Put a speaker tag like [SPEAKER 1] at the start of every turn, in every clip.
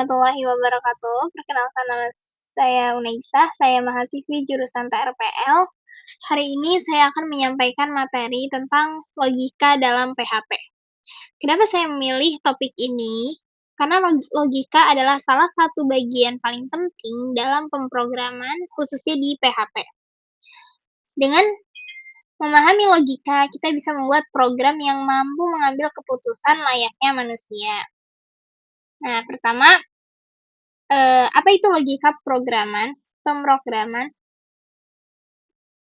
[SPEAKER 1] Warahmatullahi wabarakatuh. Perkenalkan, nama saya Unaisah, saya mahasiswi jurusan TRPL. Hari ini saya akan menyampaikan materi tentang logika dalam PHP. Kenapa saya memilih topik ini? Karena logika adalah salah satu bagian paling penting dalam pemrograman, khususnya di PHP. Dengan memahami logika, kita bisa membuat program yang mampu mengambil keputusan layaknya manusia. Nah, pertama, apa itu logika pemrograman?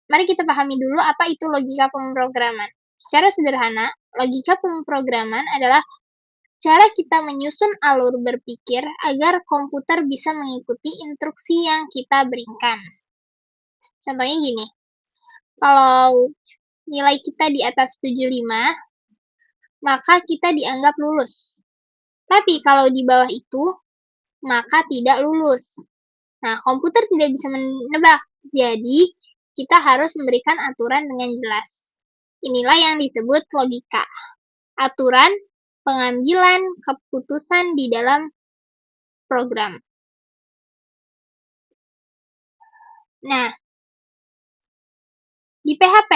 [SPEAKER 1] Mari kita pahami dulu apa itu logika pemrograman. Secara sederhana, logika pemrograman adalah cara kita menyusun alur berpikir agar komputer bisa mengikuti instruksi yang kita berikan. Contohnya gini, kalau nilai kita di atas 75, maka kita dianggap lulus. Tapi kalau di bawah itu, maka tidak lulus. Nah, komputer tidak bisa menebak. Jadi, kita harus memberikan aturan dengan jelas. Inilah yang disebut logika. Aturan pengambilan keputusan di dalam program. Nah, di PHP,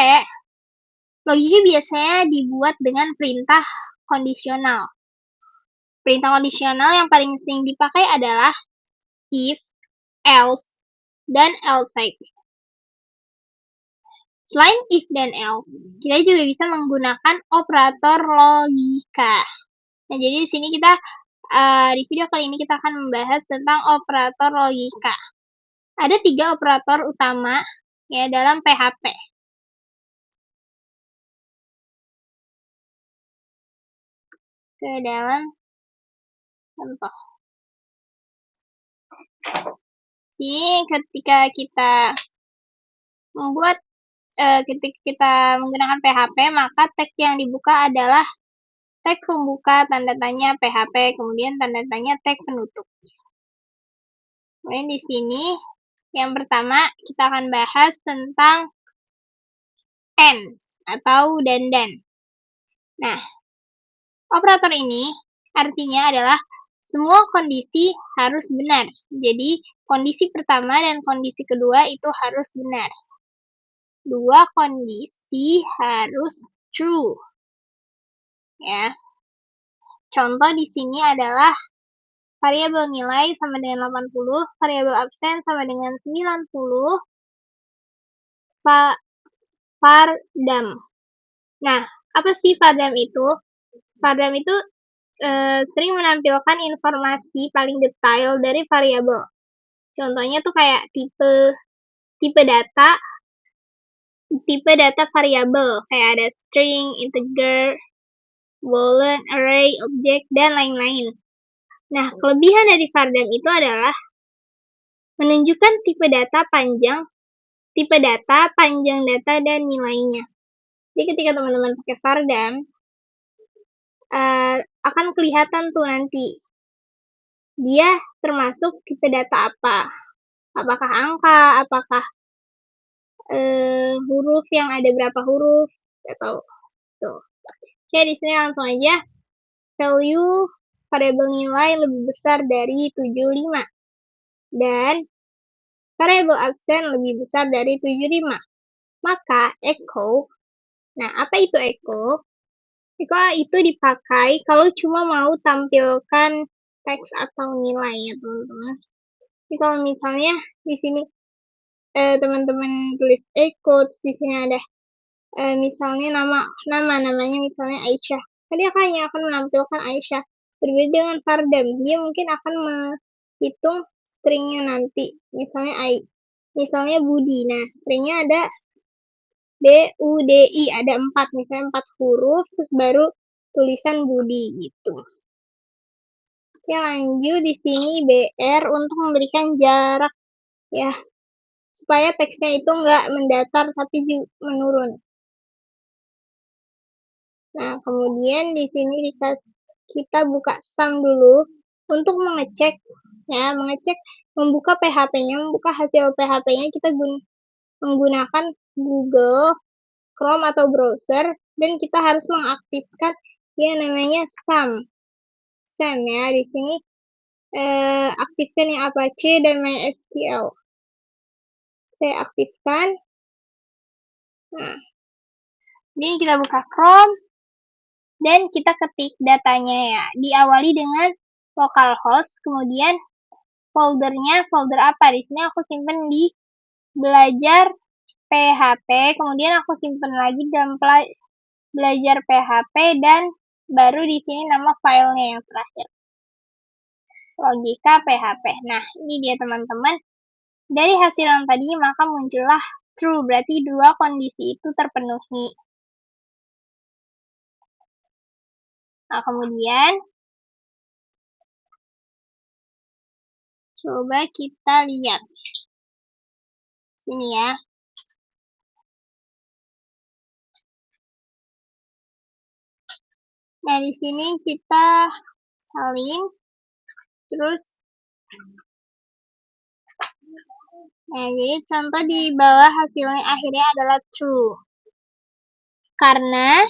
[SPEAKER 1] logika biasanya dibuat dengan perintah kondisional. Perintah kondisional yang paling sering dipakai adalah if, else, dan else. Selain if dan else, kita juga bisa menggunakan operator logika. Nah, jadi di sini kita di video kali ini kita akan membahas tentang operator logika. Ada 3 operator utama ya dalam PHP. Ke dalam contoh. Sini ketika kita membuat ketika kita menggunakan PHP, maka teks yang dibuka adalah tag pembuka, tanda tanya PHP, kemudian tanda tanya tag penutup. Kemudian di sini yang pertama kita akan bahas tentang and atau dan. Nah, operator ini artinya adalah semua kondisi harus benar. Jadi, kondisi pertama dan kondisi kedua itu harus benar. Dua kondisi harus true. Ya. Contoh di sini adalah variabel nilai sama dengan 80, variabel absen sama dengan 90, vardam. Nah, apa sih vardam itu? Vardam itu sering menampilkan informasi paling detail dari variabel. Contohnya tuh kayak tipe data variabel, kayak ada string, integer, boolean, array, object, dan lain-lain. Nah, kelebihan dari vardam itu adalah menunjukkan tipe data, panjang data, dan nilainya. Jadi ketika teman-teman pakai vardam, akan kelihatan tuh nanti dia termasuk tipe data apa. Apakah angka, apakah huruf yang ada berapa huruf, atau tuh. Oke, di sini langsung aja. Value variabel nilai lebih besar dari 75 dan variabel absen lebih besar dari 75. Maka echo. Nah, apa itu echo? Echo itu dipakai kalau cuma mau tampilkan teks atau nilai ya, teman-teman. Jadi kalau misalnya di sini teman-teman tulis echo, di sini ada misalnya namanya misalnya Aisyah. Tadi hanya akan menampilkan Aisyah. Berbeda dengan vardam, dia mungkin akan menghitung stringnya nanti. Misalnya Budi. Nah, stringnya ada BUDI, ada 4, misalnya 4 huruf, terus baru tulisan Budi gitu. Oke, lanjut di sini BR untuk memberikan jarak ya, supaya teksnya itu nggak mendatar tapi menurun. Nah, kemudian di sini kita buka sum dulu untuk mengecek ya, membuka PHP-nya, membuka hasil PHP-nya kita menggunakan Google Chrome atau browser, dan kita harus mengaktifkan yang namanya sum ya. Di sini aktifkan yang Apache dan MySQL. Saya aktifkan. Nah, ini kita buka Chrome dan kita ketik datanya ya. Diawali dengan localhost, kemudian foldernya folder apa? Di sini aku simpen di belajar PHP, kemudian aku simpen lagi dalam belajar PHP dan baru di sini nama filenya yang terakhir. Logika PHP. Nah, ini dia teman-teman. Dari hasil yang tadi maka muncullah true, berarti dua kondisi itu terpenuhi. Nah, kemudian coba kita lihat. Sini ya. Nah, di sini kita salin. Terus nah, jadi contoh di bawah hasilnya akhirnya adalah true. Karena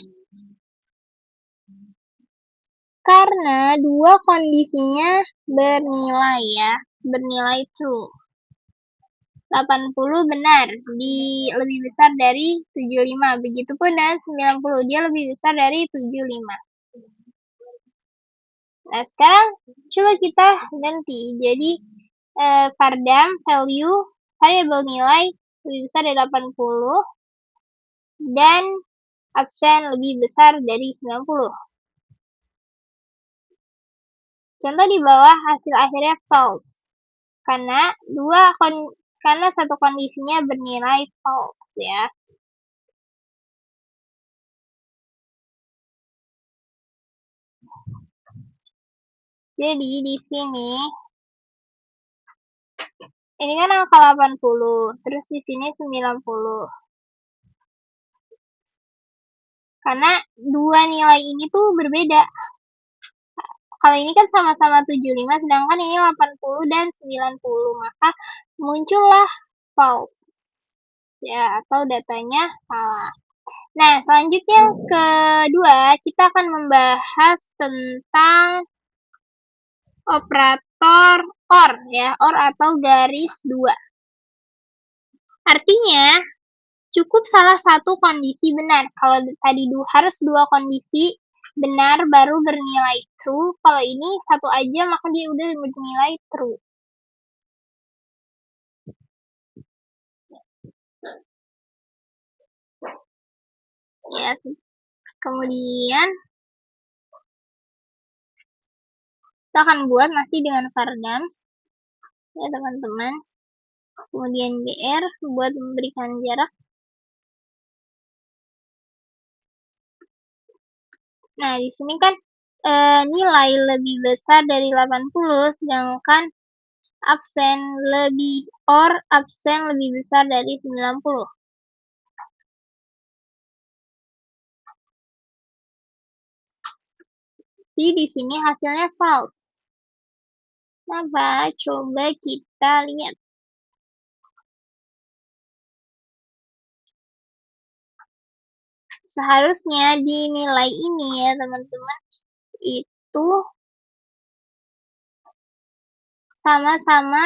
[SPEAKER 1] dua kondisinya bernilai ya, bernilai true. 80 benar, lebih besar dari 75. Begitupun dengan 90, dia lebih besar dari 75. Nah, sekarang coba kita ganti. Jadi, Vardam value variable nilai lebih besar dari 80 dan absen lebih besar dari 90. Contoh di bawah hasil akhirnya false. Karena satu kondisinya bernilai false ya. Jadi di sini ini kan angka 80, terus di sini 90. Karena dua nilai ini tuh berbeda. Kalau ini kan sama-sama 75, sedangkan ini 80 dan 90. Maka muncullah false. Ya, atau datanya salah. Nah, selanjutnya kedua, kita akan membahas tentang operator OR ya, OR atau garis 2. Artinya, cukup salah satu kondisi benar. Kalau tadi harus dua kondisi benar baru bernilai true. Kalau ini satu aja maka dia udah bernilai true. Ya, kemudian kita akan buat masih dengan Vardam ya teman-teman. Kemudian BR buat memberikan jarak. Nah, di sini kan nilai lebih besar dari 80, sedangkan absen lebih besar dari 90. Jadi di sini hasilnya false. Kenapa? Coba kita lihat. Seharusnya di nilai ini ya teman-teman itu sama-sama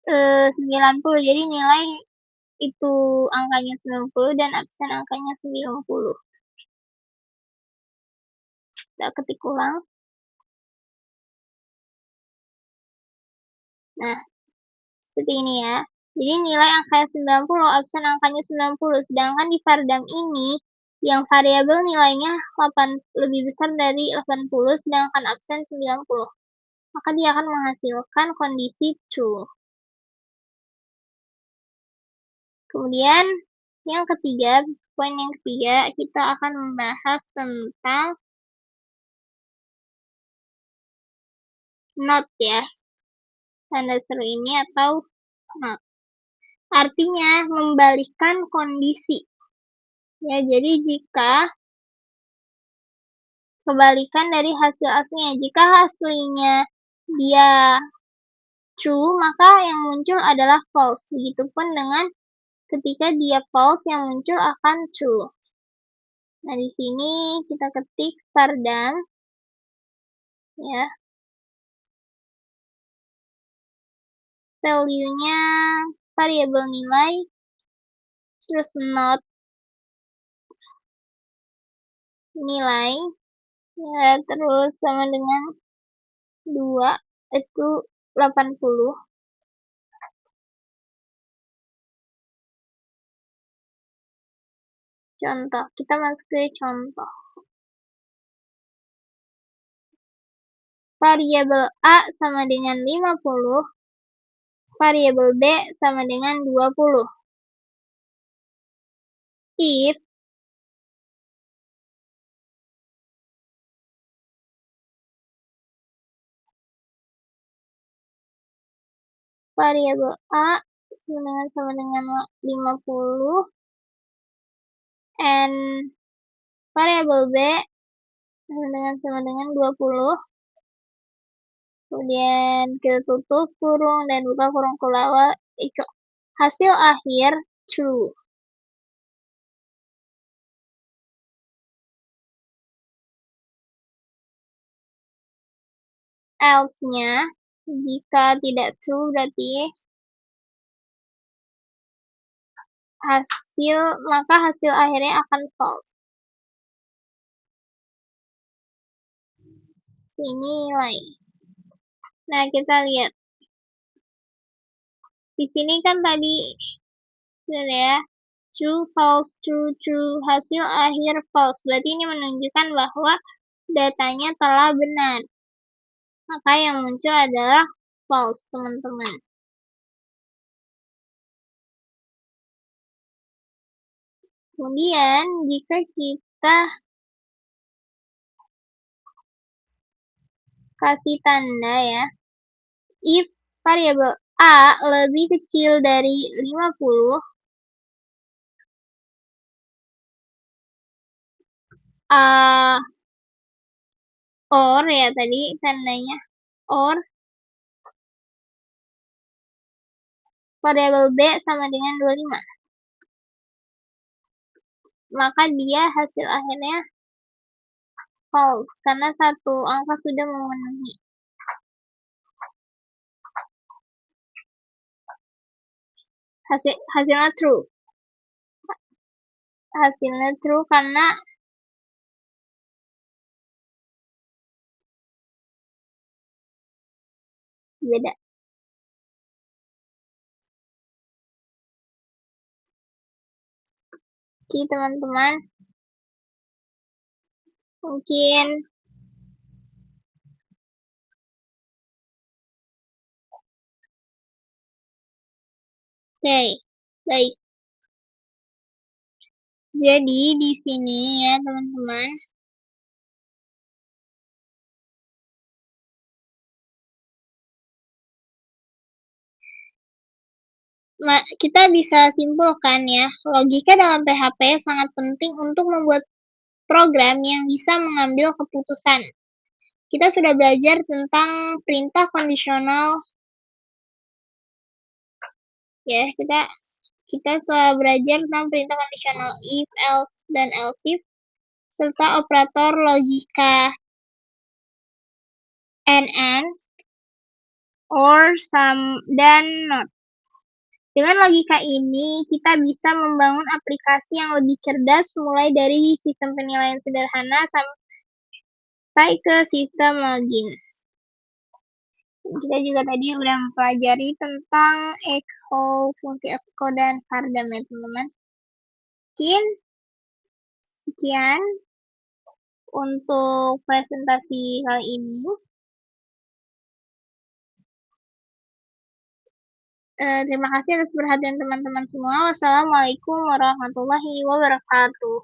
[SPEAKER 1] 90. Jadi nilai itu angkanya 90 dan absen angkanya 90. Kita ketik ulang. Nah, seperti ini ya. Jadi nilai angkanya 90, absen angkanya 90. Sedangkan di Vardam ini, yang variabel nilainya lebih besar dari 80, sedangkan absen 90. Maka dia akan menghasilkan kondisi true. Kemudian, poin yang ketiga, kita akan membahas tentang not ya. Tanda seru ini atau not. Artinya membalikkan kondisi. Ya, jadi jika kebalikan dari hasil aslinya, jika hasilnya dia true, maka yang muncul adalah false. Begitupun dengan ketika dia false, yang muncul akan true. Nah, di sini kita ketik Vardam ya. value-nya variabel nilai, terus not nilai, ya, terus sama dengan 2, itu 80. Contoh, kita masuk ke contoh. Variabel A sama dengan 50, variabel B sama dengan 20. If variabel A sama dengan 50 and variabel B sama dengan 20. Kemudian kita tutup kurung dan buka kurung kelawar. Hasil akhir true. Else-nya, jika tidak true berarti maka hasil akhirnya akan false. Ini nilai. Nah, kita lihat. Di sini kan tadi ya, true, false, true, true, hasil akhir false. Berarti ini menunjukkan bahwa datanya telah benar. Maka yang muncul adalah false, teman-teman. Kemudian, jika kita kasih tanda ya, if variabel A lebih kecil dari 50, or ya tadi tandanya, or variabel B sama dengan 25. Maka dia hasil akhirnya false, karena satu angka sudah memenuhi. Hasilnya true. Hasilnya true karena beda. Oke, teman-teman. Mungkin baik. Jadi di sini ya, teman-teman. Kita bisa simpulkan ya, logika dalam PHP sangat penting untuk membuat program yang bisa mengambil keputusan. Kita sudah belajar tentang perintah kondisional. Ya, kita telah belajar tentang perintah kondisional if, else, dan else if, serta operator logika and, or, some, dan not. Dengan logika ini, kita bisa membangun aplikasi yang lebih cerdas mulai dari sistem penilaian sederhana sampai ke sistem login. Kita juga tadi udah mempelajari tentang echo, fungsi echo, dan Cardam ya teman-teman. Mungkin sekian untuk presentasi kali ini. Terima kasih atas perhatian teman-teman semua. Wassalamualaikum warahmatullahi wabarakatuh.